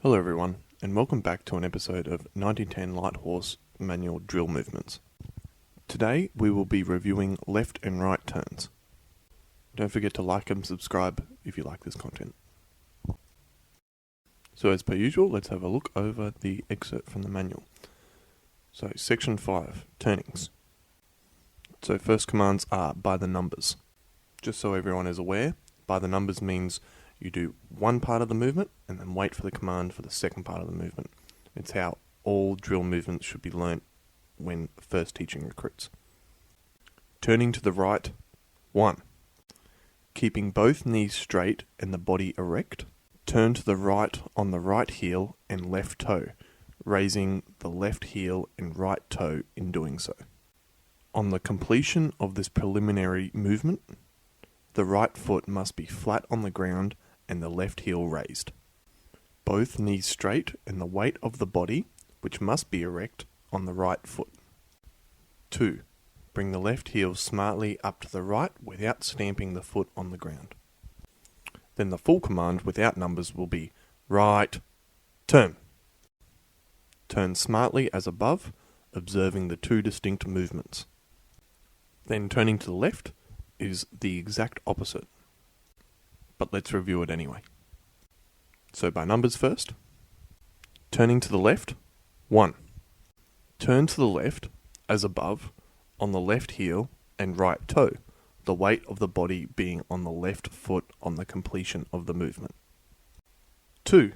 Hello everyone, and welcome back to an episode of 1910 Light Horse Manual Drill Movements. Today we will be reviewing left and right turns. Don't forget to like and subscribe if you like this content. So as per usual, let's have a look over the excerpt from the manual. So section 5, turnings. So first commands are by the numbers. Just so everyone is aware, by the numbers means you do one part of the movement and then wait for the command for the second part of the movement. It's how all drill movements should be learnt when first teaching recruits. Turning to the right, 1. Keeping both knees straight and the body erect, turn to the right on the right heel and left toe, raising the left heel and right toe in doing so. On the completion of this preliminary movement, the right foot must be flat on the ground and the left heel raised. Both knees straight and the weight of the body, which must be erect, on the right foot. 2. Bring the left heel smartly up to the right without stamping the foot on the ground. Then the full command without numbers will be right, turn. Turn smartly as above, observing the two distinct movements. Then turning to the left is the exact opposite. But let's review it anyway. So by numbers first. Turning to the left, 1. Turn to the left, as above, on the left heel and right toe, the weight of the body being on the left foot on the completion of the movement. 2.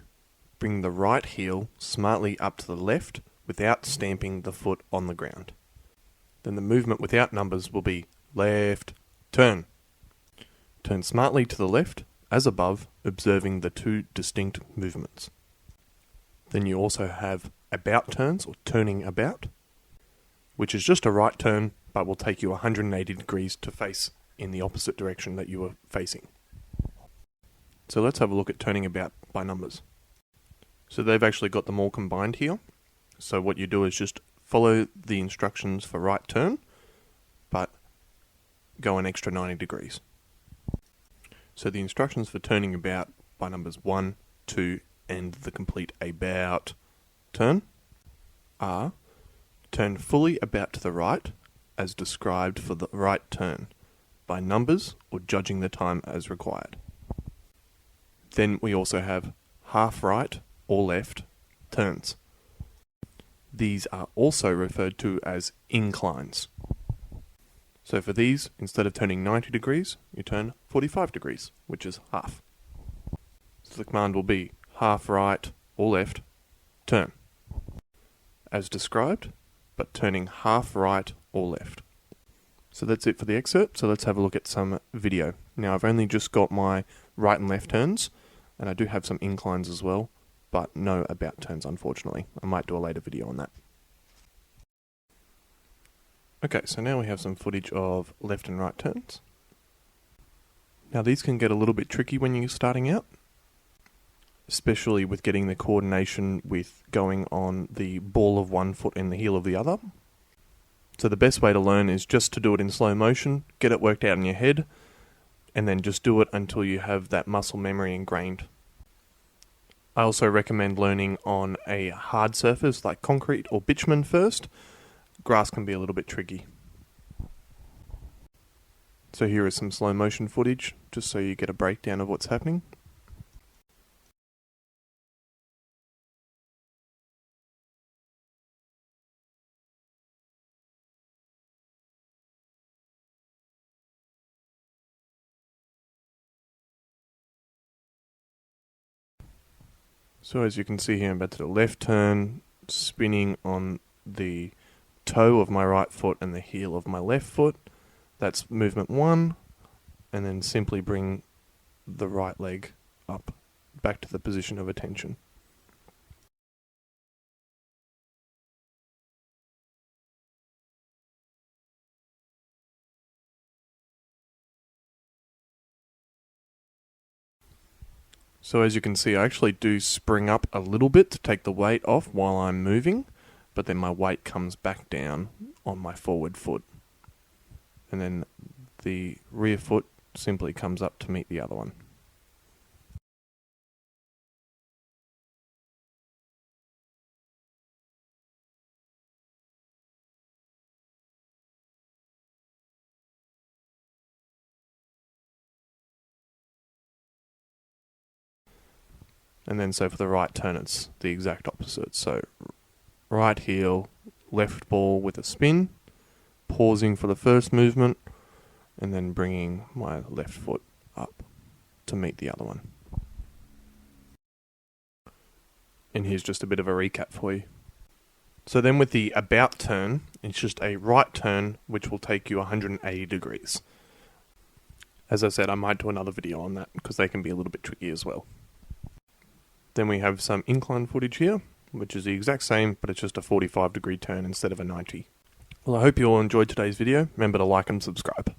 Bring the right heel smartly up to the left without stamping the foot on the ground. Then the movement without numbers will be left, turn. Turn smartly to the left, as above, observing the two distinct movements. Then you also have about turns, or turning about, which is just a right turn, but will take you 180 degrees to face in the opposite direction that you were facing. So let's have a look at turning about by numbers. So they've actually got them all combined here. So what you do is just follow the instructions for right turn, but go an extra 90 degrees. So the instructions for turning about by numbers 1, 2, and the complete about turn are: turn fully about to the right, as described for the right turn, by numbers or judging the time as required. Then we also have half right or left turns. These are also referred to as inclines. So for these, instead of turning 90 degrees, you turn 45 degrees, which is half. So the command will be half right or left, turn. As described, but turning half right or left. So that's it for the excerpt, so let's have a look at some video. Now I've only just got my right and left turns, and I do have some inclines as well, but no about turns unfortunately. I might do a later video on that. Okay, so now we have some footage of left and right turns. Now these can get a little bit tricky when you're starting out, especially with getting the coordination with going on the ball of one foot and the heel of the other. So the best way to learn is just to do it in slow motion, get it worked out in your head, and then just do it until you have that muscle memory ingrained. I also recommend learning on a hard surface like concrete or bitumen first. Grass can be a little bit tricky. So here is some slow motion footage, just so you get a breakdown of what's happening. So as you can see here, I'm about to the left turn, spinning on the toe of my right foot and the heel of my left foot. That's movement 1, and then simply bring the right leg up, back to the position of attention. So as you can see, I actually do spring up a little bit to take the weight off while I'm moving, but then my weight comes back down on my forward foot. And then the rear foot simply comes up to meet the other one. And then so for the right turn, it's the exact opposite. So right heel, left ball with a spin, pausing for the first movement, and then bringing my left foot up to meet the other one. And here's just a bit of a recap for you. So then with the about turn, it's just a right turn which will take you 180 degrees. As I said, I might do another video on that because they can be a little bit tricky as well. Then we have some incline footage here, which is the exact same, but it's just a 45 degree turn instead of a 90. Well, I hope you all enjoyed today's video. Remember to like and subscribe.